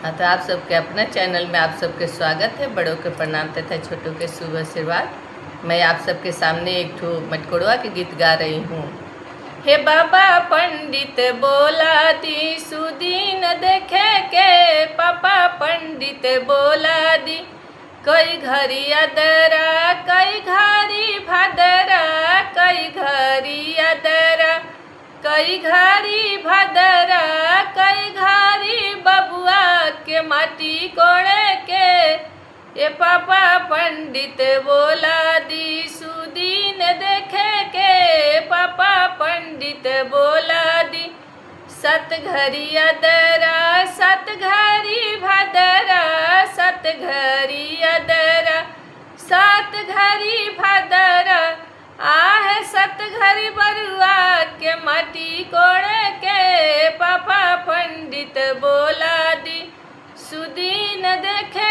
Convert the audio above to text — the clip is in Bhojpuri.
हाँ, तो आप सबके अपना चैनल में आप सबके स्वागत है। बड़ों के प्रणाम तथा छोटों के शुभ आशीर्वाद। मैं आप सबके सामने एक ठो मटकोड़वा के गीत गा रही हूँ। हे बाबा पंडित बोला दी सुदीन देखे के, पापा पंडित बोला दी कई घरी अदरा कई घरी भदरा, कई घरी अदरा कई घरी भदरा, कई घरी बबुआ के माटी कोड़े के। ये पापा पंडित बोला दी सुदीन देखे के, पापा पंडित बोला दी सत घरी अदरा सत घरी भदरा, सत घरी अदरा सत घरी भदरा, आहे सत घरी बरुआ के माटी कोड़े के। पापा पंडित बोला दी सुदीन देखे